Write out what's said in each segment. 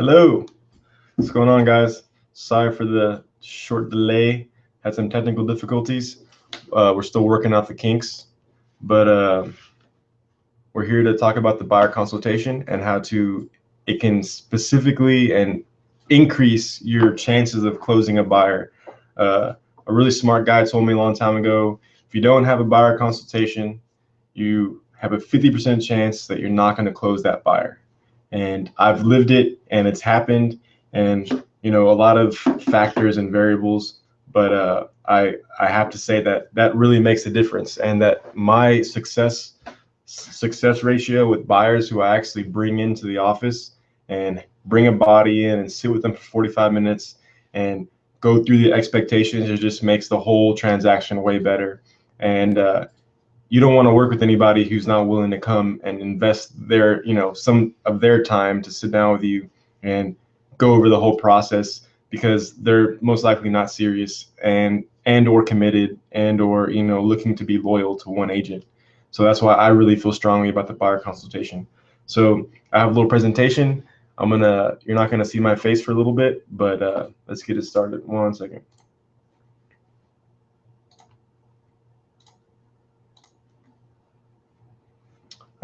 Hello, what's going on, guys? Sorry for the short delay. Had some technical difficulties. We're still working out the kinks, but we're here to talk about the buyer consultation and how it can specifically and increase your chances of closing a buyer. A really smart guy told me a long time ago, if you don't have a buyer consultation, you have a 50% chance that you're not going to close that buyer. And I've lived it, and it's happened, and a lot of factors and variables, but I have to say that that really makes a difference, and that my success ratio with buyers who I actually bring into the office and bring a body in and sit with them for 45 minutes and go through the expectations, it just makes the whole transaction way better. And you don't want to work with anybody who's not willing to come and invest their, some of their time to sit down with you and go over the whole process, because they're most likely not serious and or committed and or looking to be loyal to one agent. So that's why I really feel strongly about the buyer consultation. So I have a little presentation. You're not gonna see my face for a little bit, but let's get it started. 1 second.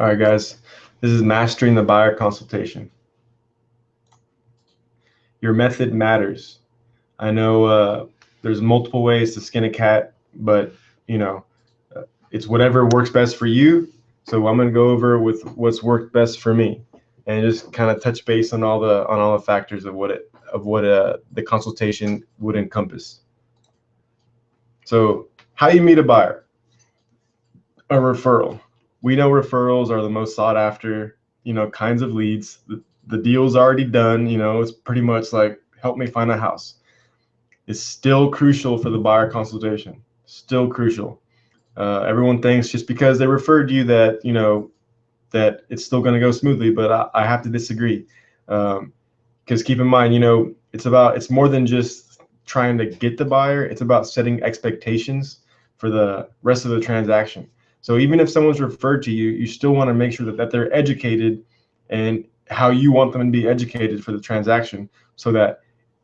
All right, guys, this is mastering the buyer consultation. Your method matters. I know there's multiple ways to skin a cat, but it's whatever works best for you. So I'm going to go over with what's worked best for me, and just kind of touch base on all the factors of what the consultation would encompass. So how do you meet a buyer? A referral. We know referrals are the most sought after, kinds of leads. The deal's already done. It's pretty much like, help me find a house. It's still crucial for the buyer consultation. Still crucial. Everyone thinks just because they referred you that that it's still going to go smoothly, but I have to disagree. Because keep in mind, it's more than just trying to get the buyer. It's about setting expectations for the rest of the transaction. So even if someone's referred to you, you still want to make sure that they're educated and how you want them to be educated for the transaction, so that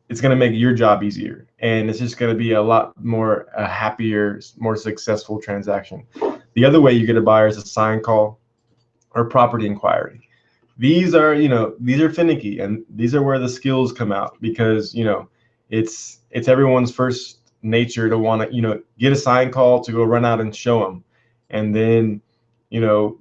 it's going to make your job easier, and it's just going to be a lot more happier, more successful transaction. The other way you get a buyer is a sign call or property inquiry. These are finicky, and these are where the skills come out, because it's everyone's first nature to want to get a sign call to go run out and show them, and then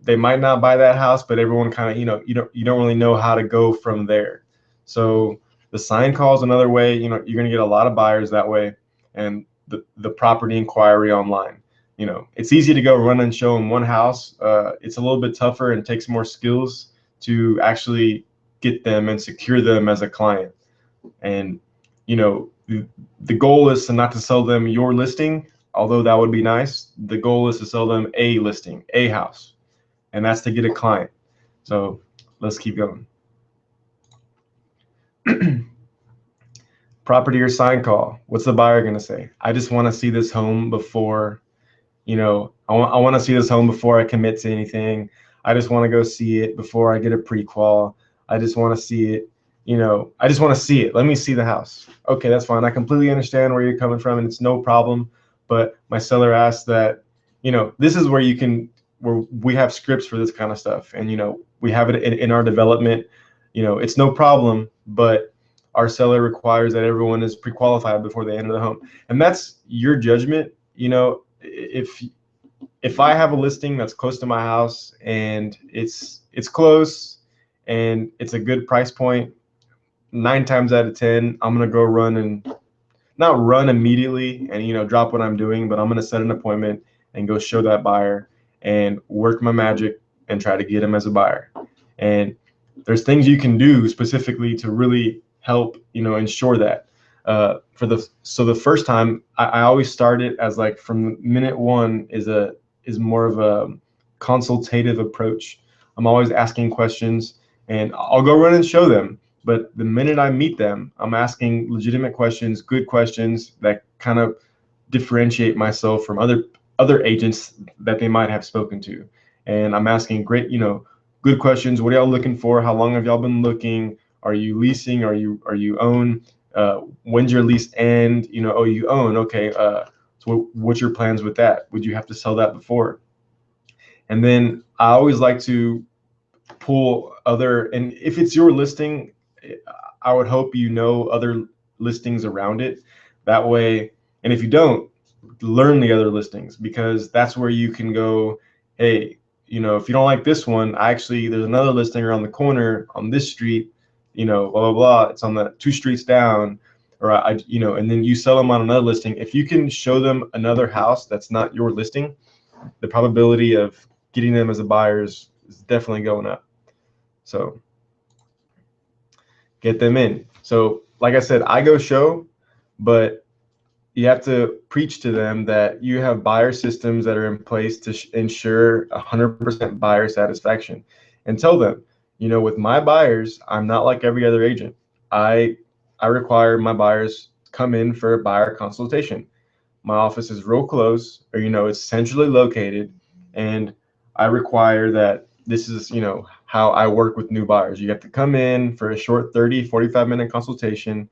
they might not buy that house, but everyone kind of you don't really know how to go from there. So the sign call is another way. You're going to get a lot of buyers that way, and the property inquiry online. It's easy to go run and show them one house. It's a little bit tougher and takes more skills to actually get them and secure them as a client. And the goal is not to sell them your listing, although that would be nice. The goal is to sell them a listing, a house, and that's to get a client. So let's keep going. Property or sign call. What's the buyer going to say? I just want to see this home before, I want to see this home before I commit to anything. I just want to go see it before I get a pre-qual. I just want to see it. I just want to see it. Let me see the house. Okay, that's fine. I completely understand where you're coming from, and it's no problem. But my seller asked that, this is where we have scripts for this kind of stuff, and we have it in our development. It's no problem, but our seller requires that everyone is pre-qualified before they enter the home, and that's your judgment. If I have a listing that's close to my house and it's close and it's a good price point, 9 times out of 10, I'm gonna go run, and not run immediately and drop what I'm doing, but I'm gonna set an appointment and go show that buyer and work my magic and try to get him as a buyer. And there's things you can do specifically to really help ensure that. So the first time, I always start it as, like, from minute one is more of a consultative approach. I'm always asking questions, and I'll go run and show them. But the minute I meet them, I'm asking legitimate questions, good questions that kind of differentiate myself from other agents that they might have spoken to. And I'm asking great, good questions. What are y'all looking for? How long have y'all been looking? Are you leasing? Are you own? When's your lease end? Oh, you own. Okay. So what's your plans with that? Would you have to sell that before? And then I always like to pull other, and if it's your listing, I would hope other listings around it. That way, and if you don't, learn the other listings, because that's where you can go, hey, if you don't like this one, there's another listing around the corner on this street, blah, blah, blah. It's on the 2 streets down, or and then you sell them on another listing. If you can show them another house that's not your listing, the probability of getting them as a buyer is definitely going up. So get them in. So like I said, I go show, but you have to preach to them that you have buyer systems that are in place to ensure 100% buyer satisfaction, and tell them, with my buyers, I'm not like every other agent. I require my buyers come in for a buyer consultation. My office is real close, or it's centrally located, and I require that this is how I work with new buyers. You have to come in for a short 30-45 minute consultation.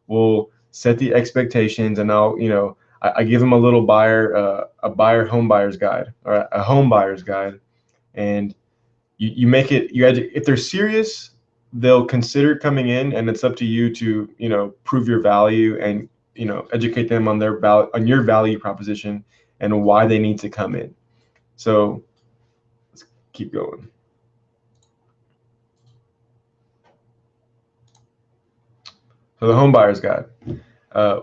We'll set the expectations, and I give them a little buyer home buyer's guide, or a home buyer's guide. And you make it, if they're serious, they'll consider coming in, and it's up to you to prove your value, and educate them on on your value proposition and why they need to come in. So let's keep going. So the home buyer's guide.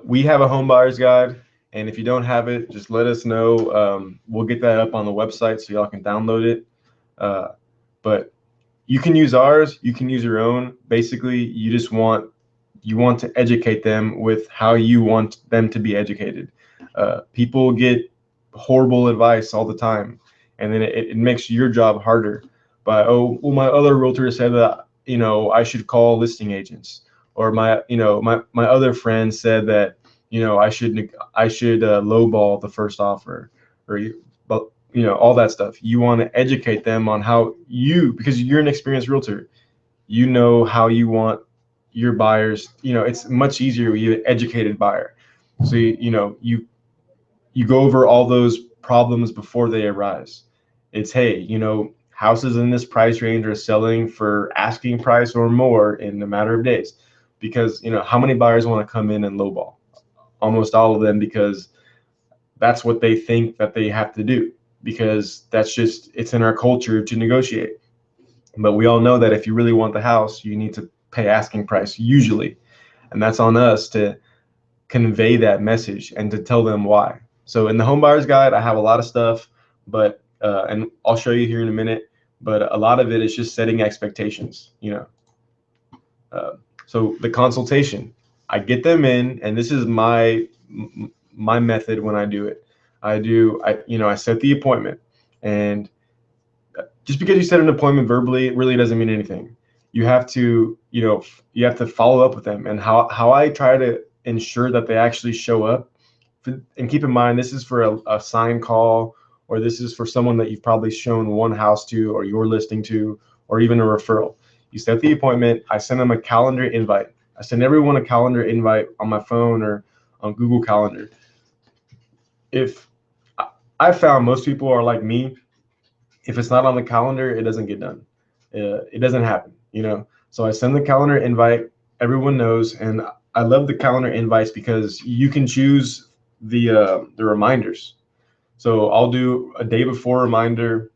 We have a home buyer's guide, and if you don't have it, just let us know. We'll get that up on the website so y'all can download it. But you can use ours, you can use your own. Basically, you want to educate them with how you want them to be educated. People get horrible advice all the time, and then it makes your job harder. But, oh, well, my other realtor said that I should call listing agents, or my other friend said that I should lowball the first offer, or but all that stuff. You want to educate them on how because you're an experienced realtor, how you want your buyers. It's much easier with an educated buyer. So you go over all those problems before they arise. It's, hey, houses in this price range are selling for asking price or more in a matter of days. Because how many buyers want to come in and lowball? Almost all of them, because that's what they think that they have to do, because it's in our culture to negotiate. But we all know that if you really want the house, you need to pay asking price usually, and that's on us to convey that message and to tell them why. So in the home buyer's guide, I have a lot of stuff, but and I'll show you here in a minute, but a lot of it is just setting expectations. So the consultation, I get them in, and this is my method when I do it. I set the appointment, and just because you set an appointment verbally, it really doesn't mean anything. You have to follow up with them, and how I try to ensure that they actually show up. And keep in mind, this is for a sign call, or this is for someone that you've probably shown one house to, or you're listing to, or even a referral. You set the appointment. I send them a calendar invite. I send everyone a calendar invite on my phone or on Google Calendar. If I found most people are like me, if it's not on the calendar, it doesn't get done. It doesn't happen, So I send the calendar invite. Everyone knows, and I love the calendar invites because you can choose the reminders. So I'll do a day before reminder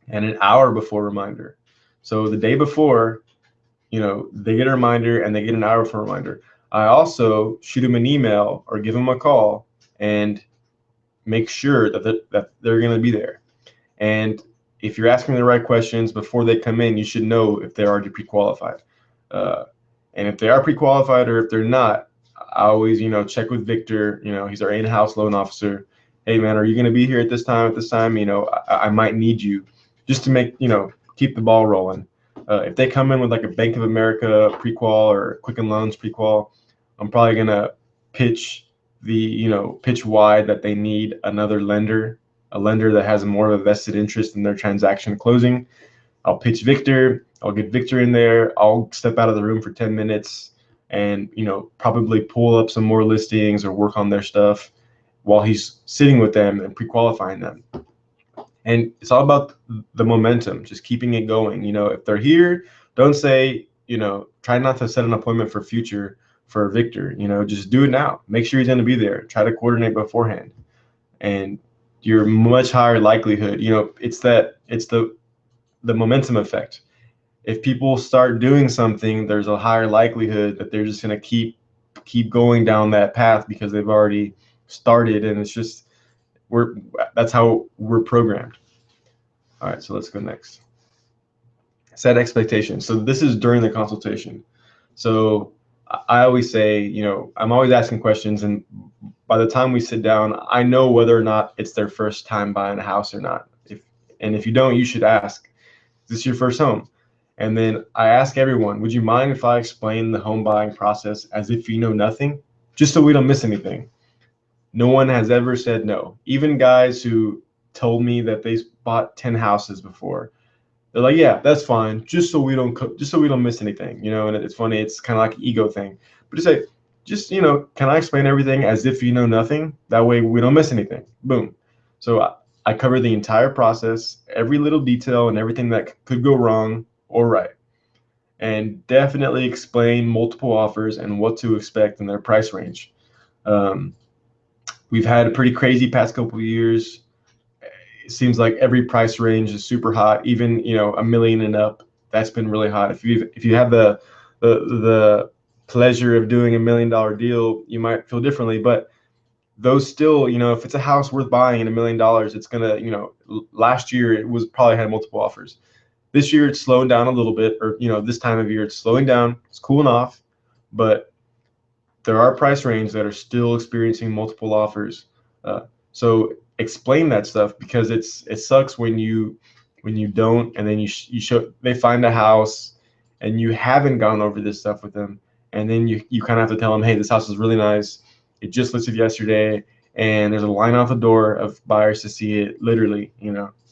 and an hour before reminder. So the day before, they get a reminder, and they get an hour for a reminder. I also shoot them an email or give them a call and make sure that they're going to be there. And if you're asking the right questions before they come in, you should know if they're already pre-qualified. And if they are pre-qualified, or if they're not, I always, check with Victor. He's our in-house loan officer. Hey, man, are you going to be here at this time? At this time, I might need you, just to make, keep the ball rolling. If they come in with like a Bank of America pre-qual or Quicken Loans pre-qual, I'm probably going to pitch wide that they need another lender, a lender that has more of a vested interest in their transaction closing. I'll pitch Victor. I'll get Victor in there. I'll step out of the room for 10 minutes and, probably pull up some more listings or work on their stuff while he's sitting with them and pre-qualifying them. And it's all about the momentum, just keeping it going. If they're here, don't say, try not to set an appointment for future for Victor. Just do it now. Make sure he's going to be there. Try to coordinate beforehand. And you're much higher likelihood, it's the momentum effect. If people start doing something, there's a higher likelihood that they're just going to keep going down that path because they've already started, and it's just that's how we're programmed. All right, so let's go next. Set expectations. So this is during the consultation. So I always say, I'm always asking questions, and by the time we sit down, I know whether or not it's their first time buying a house or not. If you don't, you should ask, is this your first home? And then I ask everyone, would you mind if I explain the home buying process as if you know nothing, just so we don't miss anything? No one has ever said no. Even guys who told me that they bought 10 houses before, they're like, yeah, that's fine, just so we don't miss anything, And it's funny, it's kind of like an ego thing. But just can I explain everything as if you know nothing? That way we don't miss anything. Boom. So I cover the entire process, every little detail, and everything that could go wrong or right, and definitely explain multiple offers and what to expect in their price range. We've had a pretty crazy past couple of years. It seems like every price range is super hot, even $1 million and up. That's been really hot. If you have the pleasure of doing $1 million deal, you might feel differently. But those still, if it's a house worth buying at $1 million, it's gonna, last year it was probably had multiple offers. This year it's slowing down a little bit, or this time of year it's slowing down. It's cooling off, but there are price ranges that are still experiencing multiple offers. So explain that stuff, because it sucks when you don't, and then you show, they find a house and you haven't gone over this stuff with them, and then you kind of have to tell them, hey, this house is really nice. It just listed yesterday, and there's a line out the door of buyers to see it. Literally,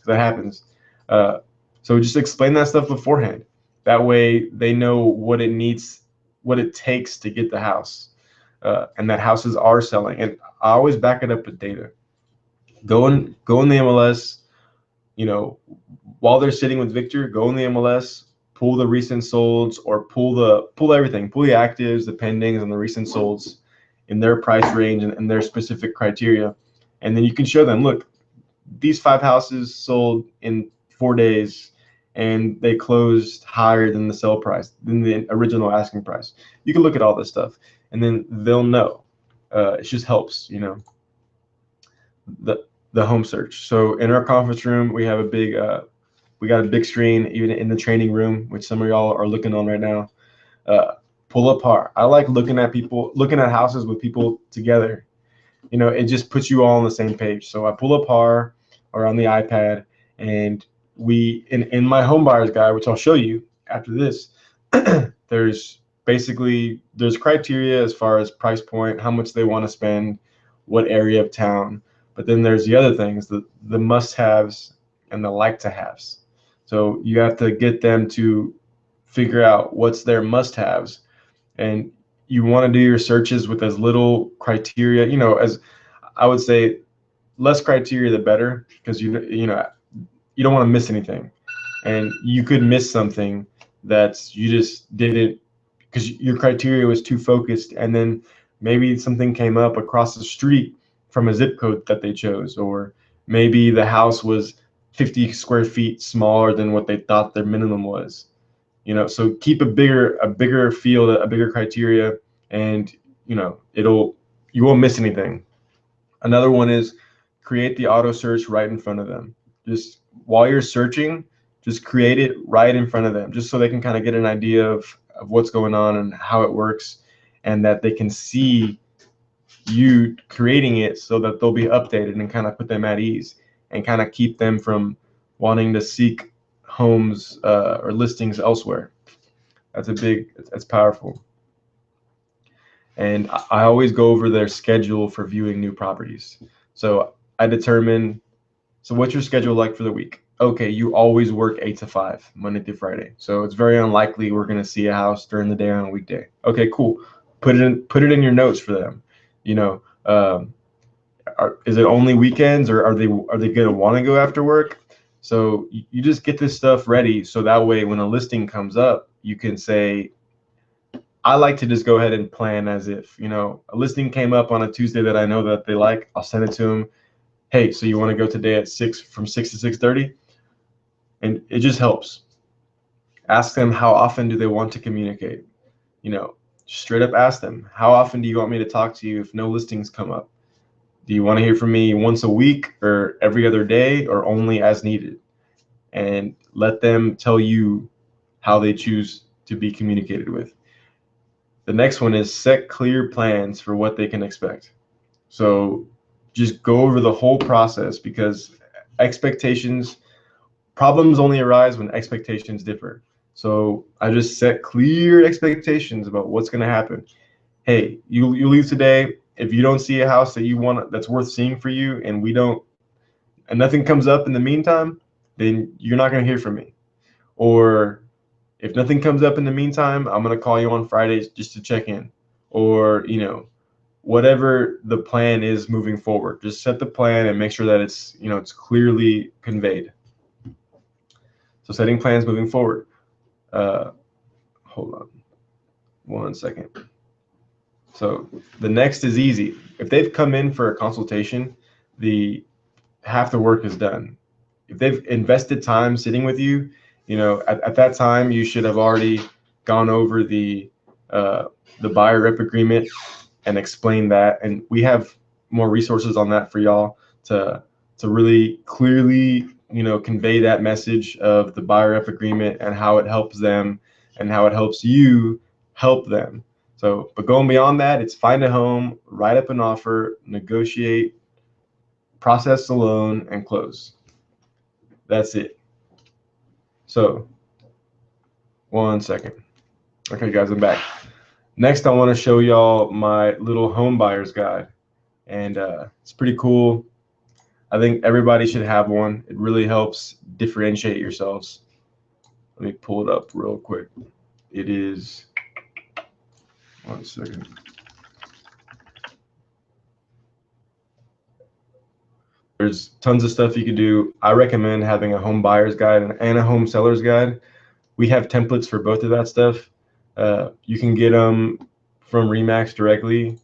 that happens. So just explain that stuff beforehand. That way they know what it takes to get the house, and that houses are selling. And I always back it up with data. Go in the MLS, while they're sitting with Victor, go in the MLS, pull the recent solds, or pull everything, pull the actives, the pendings, and the recent solds in their price range and their specific criteria. And then you can show them, look, these 5 houses sold in 4 days, and they closed higher than the sell price, than the original asking price. You can look at all this stuff, and then they'll know. It just helps, the home search. So in our conference room, we have we got a big screen, even in the training room, which some of y'all are looking on right now. Pull up par. I like looking at houses with people together. It just puts you all on the same page. So I pull up par or on the iPad, and in my home buyers guide, which I'll show you after this, there's criteria as far as price point, how much they want to spend, what area of town. But then there's the other things, the must-haves and the like-to-haves. So you have to get them to figure out what's their must-haves, and you want to do your searches with as little criteria, as I would say, less criteria the better, because you don't want to miss anything, and you could miss something that you just didn't, because your criteria was too focused, and then maybe something came up across the street from a zip code that they chose, or maybe the house was 50 square feet smaller than what they thought their minimum was. So keep a bigger field, a bigger criteria, and you won't miss anything. Another one is create the auto search right in front of them. Just while you're searching, just create it right in front of them, just so they can kind of get an idea of what's going on and how it works, and that they can see you creating it, so that they'll be updated and kind of put them at ease, and kind of keep them from wanting to seek homes or listings elsewhere. That's powerful. And I always go over their schedule for viewing new properties. So I determine, so what's your schedule like for the week? okay, you always work 8 to 5, Monday through Friday. So it's very unlikely we're going to see a house during the day on a weekday. Okay, cool. Put it in your notes for them. You know, is it only weekends, or are they going to want to go after work? So you just get this stuff ready, so that way when a listing comes up, you can say, I like to just go ahead and plan as if, a listing came up on a Tuesday that I know that they like. I'll send it to them. Hey, so you want to go today at 6, from 6 to 6:30? And it just helps. Ask them how often do they want to communicate. Straight up ask them, how often do you want me to talk to you if no listings come up? Do you want to hear from me once a week, or every other day, or only as needed? And let them tell you how they choose to be communicated with. The next one is set clear plans for what they can expect. So just go over the whole process, because problems only arise when expectations differ. So I just set clear expectations about what's going to happen. Hey, you leave today. If you don't see a house that you want, that's worth seeing for you, and nothing comes up in the meantime, then you're not going to hear from me. Or if nothing comes up in the meantime, I'm going to call you on Fridays just to check in. Or, whatever the plan is moving forward, just set the plan and make sure that it's clearly conveyed. So setting plans moving forward. Hold on one second. So the next is easy. If they've come in for a consultation, half the work is done. If they've invested time sitting with you, at that time you should have already gone over the buyer rep agreement and explained that. And we have more resources on that for y'all to really clearly, convey that message of the buyer rep agreement and how it helps them and how it helps you help them. So, but going beyond that, it's find a home, write up an offer, negotiate, process the loan, and close. That's it. So, one second. Okay, guys, I'm back. Next, I want to show y'all my little home buyer's guide. And it's pretty cool. I think everybody should have one. It really helps differentiate yourselves. Let me pull it up real quick. It is, one second. There's tons of stuff you can do. I recommend having a home buyer's guide and a home seller's guide. We have templates for both of that stuff. You can get them from Remax directly.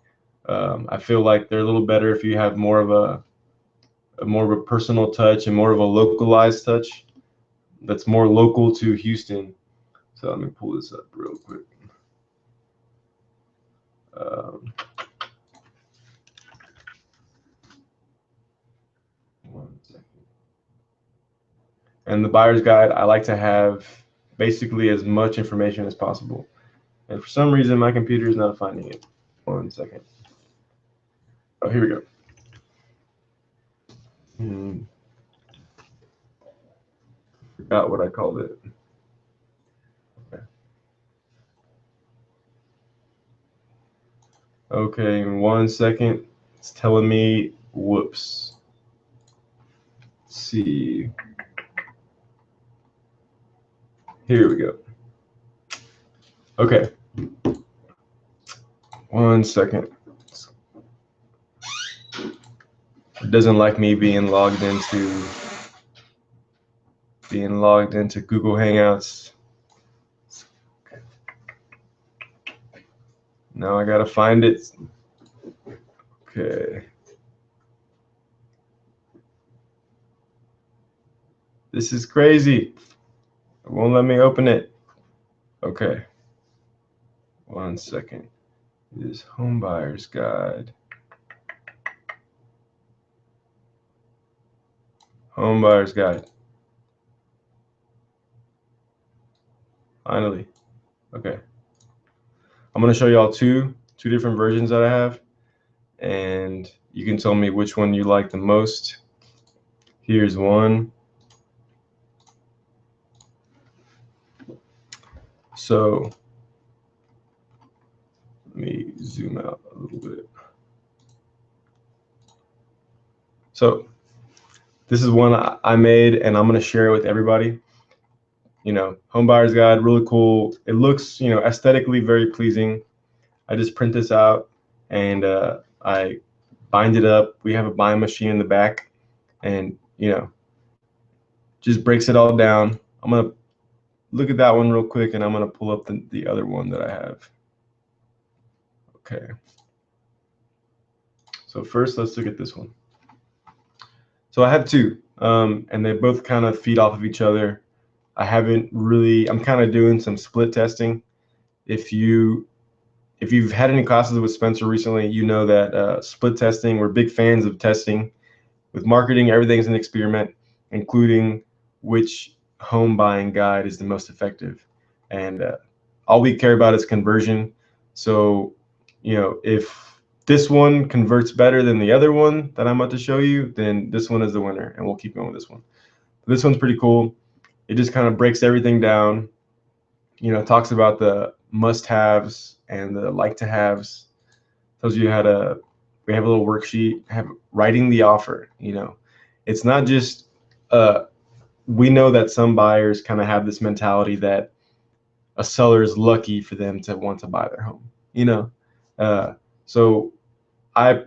I feel like they're a little better if you have more of a personal touch and more of a localized touch that's more local to Houston. So let me pull this up real quick. One second. And the buyer's guide, I like to have basically as much information as possible. And for some reason, my computer is not finding it. One second. Oh, here we go. Forgot what I called it. Okay, in 1 second, it's telling me, whoops. Let's see. Here we go. Okay. 1 second. It doesn't like me being logged into Google Hangouts. Now I gotta find it. Okay. This is crazy. It won't let me open it. Okay. 1 second. This home buyer's guide. Home buyer's guide. Finally. Okay. I'm gonna show y'all two different versions that I have, and you can tell me which one you like the most. Here's one. So let me zoom out a little bit. So This is one I made, and I'm going to share it with everybody. Home buyer's guide, really cool. It looks, aesthetically very pleasing. I just print this out and I bind it up. We have a buying machine in the back, and just breaks it all down. I'm gonna look at that one real quick, and I'm gonna pull up the other one that I have. Okay. So first, let's look at this one. So I have two, and they both kind of feed off of each other. I'm kind of doing some split testing. If you've had any classes with Spencer recently, you know that split testing, we're big fans of testing. With marketing, everything's an experiment, including which home buying guide is the most effective. And all we care about is conversion. So, if this one converts better than the other one that I'm about to show you, then this one is the winner, and we'll keep going with this one. This one's pretty cool. It just kind of breaks everything down. Talks about the must-haves and the like-to-haves. Tells you how to. We have a little worksheet. Writing the offer. It's not just. We know that some buyers kind of have this mentality that a seller is lucky for them to want to buy their home. So I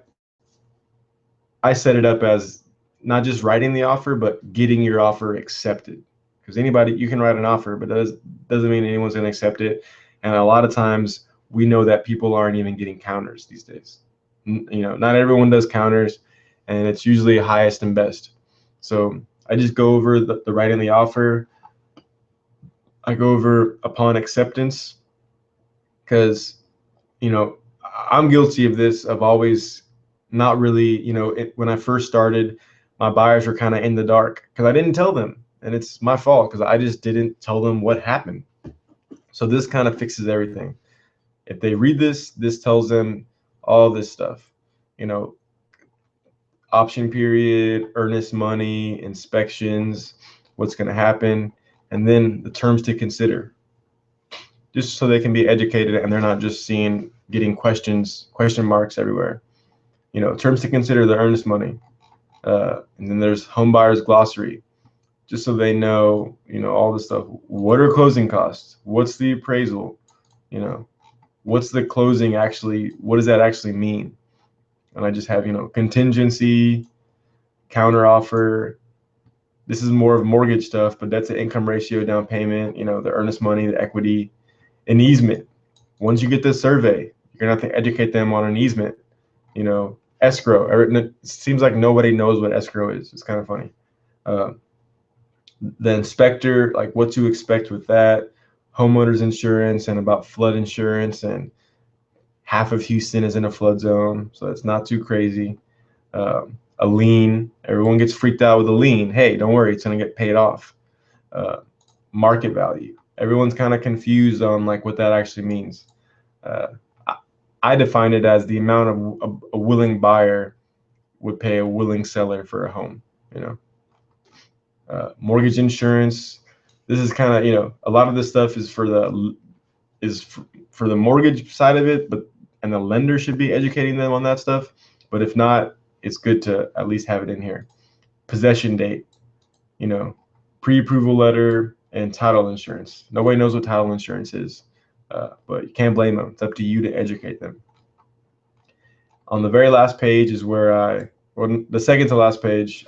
set it up as not just writing the offer, but getting your offer accepted. Because you can write an offer, but that doesn't mean anyone's going to accept it. And a lot of times we know that people aren't even getting counters these days. Not everyone does counters, and it's usually highest and best. So I just go over the writing the offer. I go over upon acceptance, because I'm guilty of this, of always not really, when I first started, my buyers were kind of in the dark because I didn't tell them, and it's my fault because I just didn't tell them what happened. So this kind of fixes everything. If they read this tells them all this stuff, option period, earnest money, inspections, what's going to happen, and then the terms to consider, just so they can be educated and they're not just getting question marks everywhere. Terms to consider, the earnest money, and then there's home buyer's glossary, just so they know, all this stuff. What are closing costs? What's the appraisal? What's the closing actually? What does that actually mean? And I just have, contingency, counter offer. This is more of mortgage stuff, but that's an income ratio, down payment, the earnest money, the equity, an easement. Once you get this survey, you're gonna have to educate them on an easement. Escrow. It seems like nobody knows what escrow is. It's kind of funny. The inspector, like what to expect with that, homeowners insurance, and about flood insurance, and half of Houston is in a flood zone, so it's not too crazy. A lien, everyone gets freaked out with a lien. Hey, don't worry, it's gonna get paid off. Market value, everyone's kind of confused on like what that actually means. I define it as the amount of a willing buyer would pay a willing seller for a home. Mortgage insurance. This is kind of, a lot of this stuff is for the mortgage side of it, and the lender should be educating them on that stuff. But if not, it's good to at least have it in here. Possession date, pre-approval letter, and title insurance. Nobody knows what title insurance is, but you can't blame them. It's up to you to educate them. On the very last page is where the second to last page,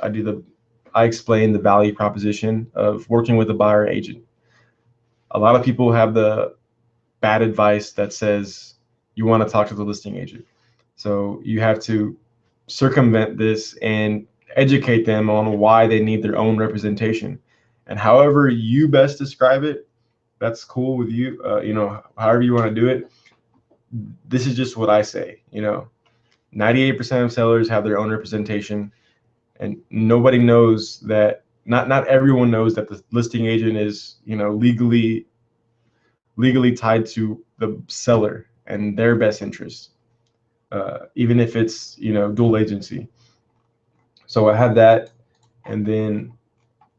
I explain the value proposition of working with a buyer agent. A lot of people have the bad advice that says you want to talk to the listing agent. So you have to circumvent this and educate them on why they need their own representation. And however you best describe it, that's cool with you. However you want to do it. This is just what I say. 98% of sellers have their own representation, and nobody knows that. Not everyone knows that the listing agent is, legally tied to the seller and their best interests, even if it's, dual agency. So I have that, and then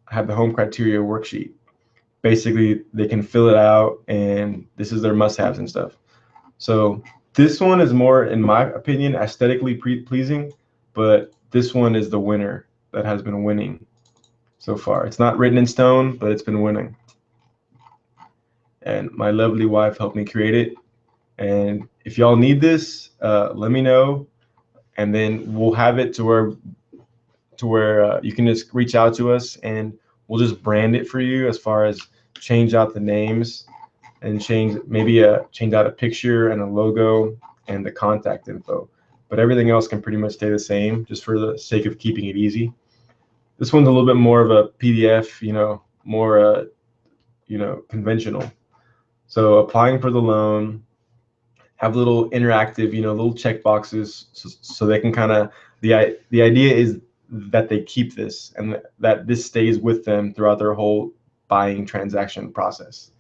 I have the home criteria worksheet. Basically, they can fill it out, and this is their must-haves and stuff. So this one is more, in my opinion, aesthetically pleasing, but this one is the winner. that has been winning so far. It's not written in stone, but it's been winning. And my lovely wife helped me create it. And if y'all need this, let me know, and then we'll have it to where you can just reach out to us, and we'll just brand it for you, as far as change out the names and change out a picture and a logo and the contact info. But everything else can pretty much stay the same, just for the sake of keeping it easy. This one's a little bit more of a PDF, more conventional. So applying for the loan, have little interactive, little check boxes, so they can kind of, the idea is that they keep this, and that this stays with them throughout their whole buying transaction process.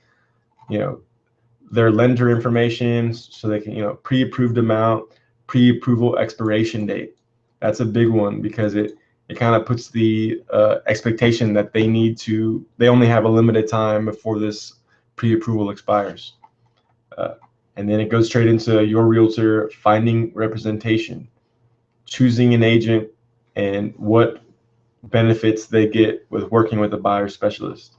Their lender information, so they can, pre-approved amount, pre-approval expiration date. That's a big one, because it kind of puts the expectation that they only have a limited time before this pre-approval expires. And then it goes straight into your realtor finding representation, choosing an agent, and what benefits they get with working with a buyer specialist.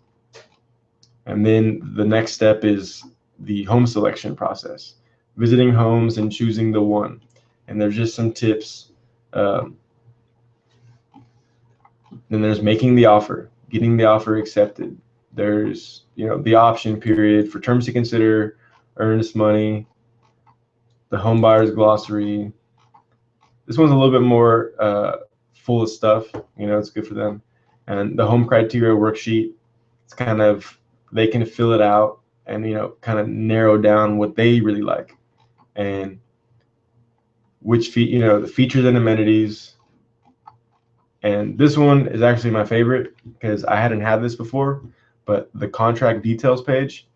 And then the next step is the home selection process, visiting homes and choosing the one. And there's just some tips. Then there's making the offer, getting the offer accepted. There's the option period, for terms to consider, earnest money, the home buyer's glossary. This one's a little bit more full of stuff. It's good for them. And the home criteria worksheet, it's kind of, they can fill it out and kind of narrow down what they really like, and which the features and amenities. And this one is actually my favorite, because I hadn't had this before, but the contract details page.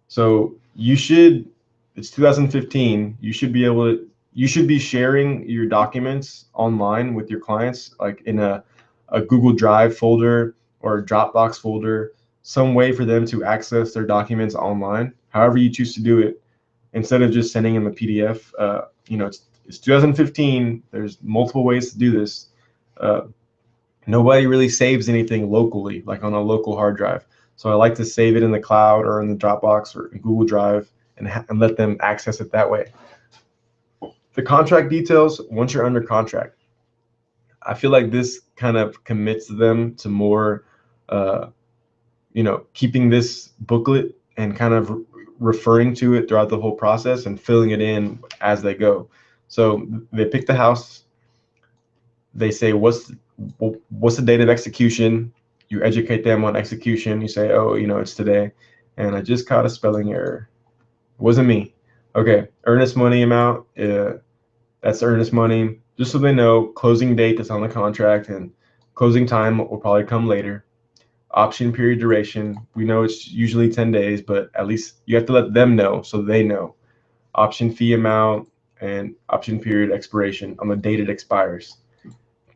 So it's 2015, you should be sharing your documents online with your clients, like in a Google Drive folder or a Dropbox folder, some way for them to access their documents online, however you choose to do it, instead of just sending them a PDF. It's 2015, there's multiple ways to do this. Nobody really saves anything locally, like on a local hard drive. So I like to save it in the cloud or in the Dropbox or in Google Drive, and let them access it that way. The contract details, once you're under contract, I feel like this kind of commits them to more, keeping this booklet and kind of referring to it throughout the whole process and filling it in as they go. So they pick the house, they say, what's the date of execution? You educate them on execution. You say, oh, it's today. And I just caught a spelling error. It wasn't me. Okay, earnest money amount, that's earnest money. Just so they know, closing date that's on the contract, and closing time will probably come later. Option period duration, we know it's usually 10 days, but at least you have to let them know so they know. Option fee amount and option period expiration on the date it expires.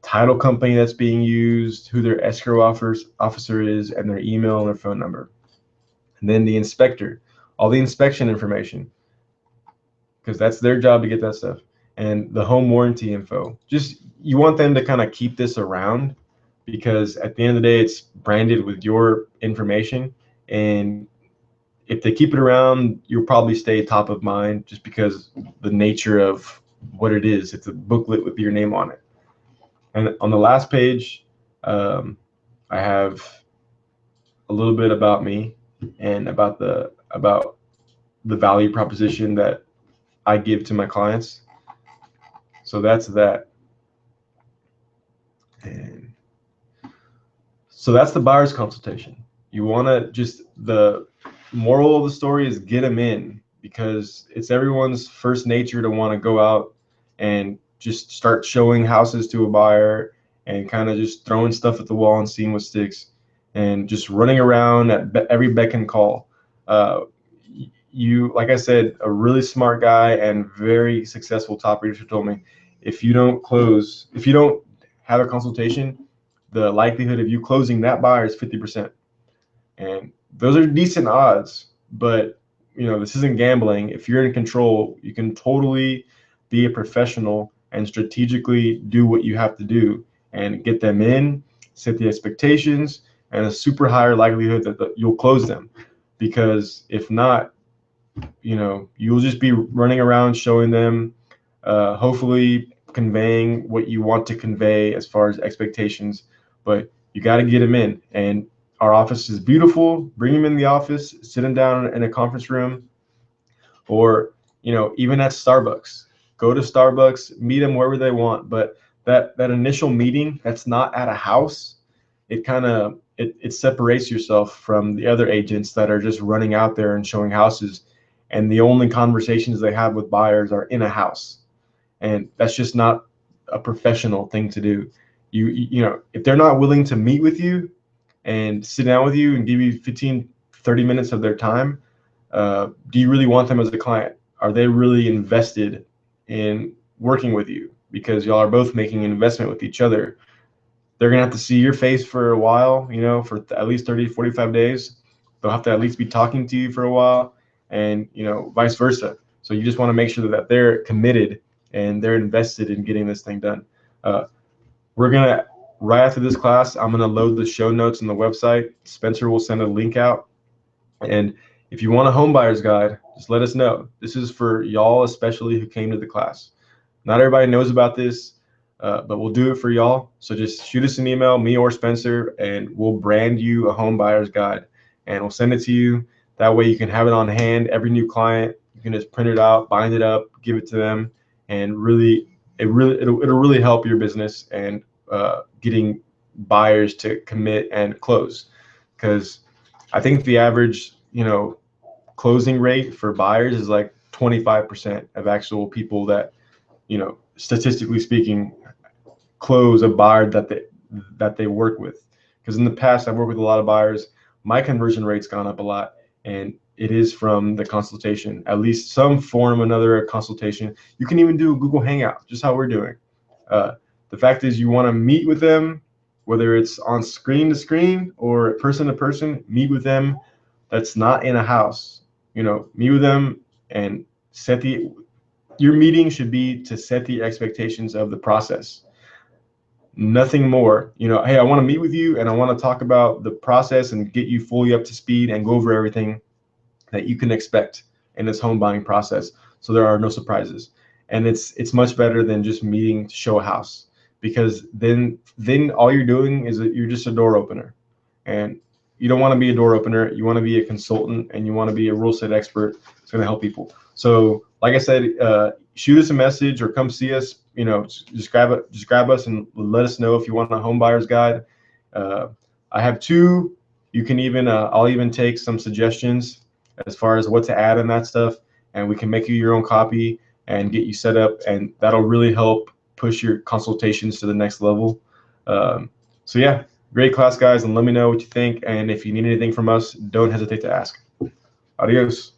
Title company that's being used, who their escrow officer is, and their email and their phone number. And then the inspector, all the inspection information, because that's their job to get that stuff. And the home warranty info. Just, you want them to kind of keep this around, because at the end of the day, it's branded with your information. And if they keep it around, you'll probably stay top of mind, just because the nature of what it is. It's a booklet with your name on it. And on the last page, I have a little bit about me and about the value proposition that I give to my clients. So that's that. And so that's the buyer's consultation. You want to the moral of the story is get them in, because it's everyone's first nature to want to go out and just start showing houses to a buyer and kind of just throwing stuff at the wall and seeing what sticks, and just running around at every beck and call. Like I said, a really smart guy and very successful top realtor told me, if you don't have a consultation, the likelihood of you closing that buyer is 50%. And those are decent odds, but this isn't gambling. If you're in control, you can totally be a professional and strategically do what you have to do and get them in, set the expectations, and a super higher likelihood that you'll close them. Because if not, you'll just be running around showing them, hopefully conveying what you want to convey as far as expectations, but you got to get them in. And our office is beautiful. Bring them in the office, sit them down in a conference room, or even at Starbucks. Go to Starbucks, meet them wherever they want. But that initial meeting, that's not at a house. It kind of it separates yourself from the other agents that are just running out there and showing houses, and the only conversations they have with buyers are in a house, and that's just not a professional thing to do. If they're not willing to meet with you and sit down with you and give you 15-30 minutes of their time, do you really want them as a client? Are they really invested in working with you? Because y'all are both making an investment with each other. They're gonna have to see your face for a while, for at least 30-45 days. They'll have to at least be talking to you for a while, and vice versa. So you just want to make sure that they're committed and they're invested in getting this thing done. We're gonna, right after this class, I'm gonna load the show notes on the website. Spencer will send a link out, and if you want a home buyer's guide, just let us know. This is for y'all, especially who came to the class. Not everybody knows about this, but we'll do it for y'all. So just shoot us an email, me or Spencer, and we'll brand you a home buyer's guide, and we'll send it to you. That way you can have it on hand. Every new client, you can just print it out, bind it up, give it to them, and it'll really help your business and getting buyers to commit and close. Because I think the average, closing rate for buyers is like 25% of actual people that, statistically speaking, close a buyer that they work with. Because in the past, I've worked with a lot of buyers. My conversion rate's gone up a lot, and it is from the consultation, at least some form or another of consultation. You can even do a Google Hangout, just how we're doing. The fact is, you want to meet with them, whether it's on screen to screen or person to person. Meet with them. That's not in a house. Meet with them and your meeting should be to set the expectations of the process. Nothing more. Hey, I want to meet with you and I want to talk about the process and get you fully up to speed and go over everything that you can expect in this home buying process, so there are no surprises. And it's much better than just meeting to show a house, because then all you're doing is that you're just a door opener, and you don't want to be a door opener. You want to be a consultant, and you want to be a real estate expert that's going to help people. So like I said, shoot us a message or come see us. Just grab us and let us know if you want a home buyer's guide. I have two. You can even I'll even take some suggestions as far as what to add in that stuff, and we can make you your own copy and get you set up, and that'll really help push your consultations to the next level. So yeah, great class, guys, and let me know what you think, and if you need anything from us, don't hesitate to ask. Adios.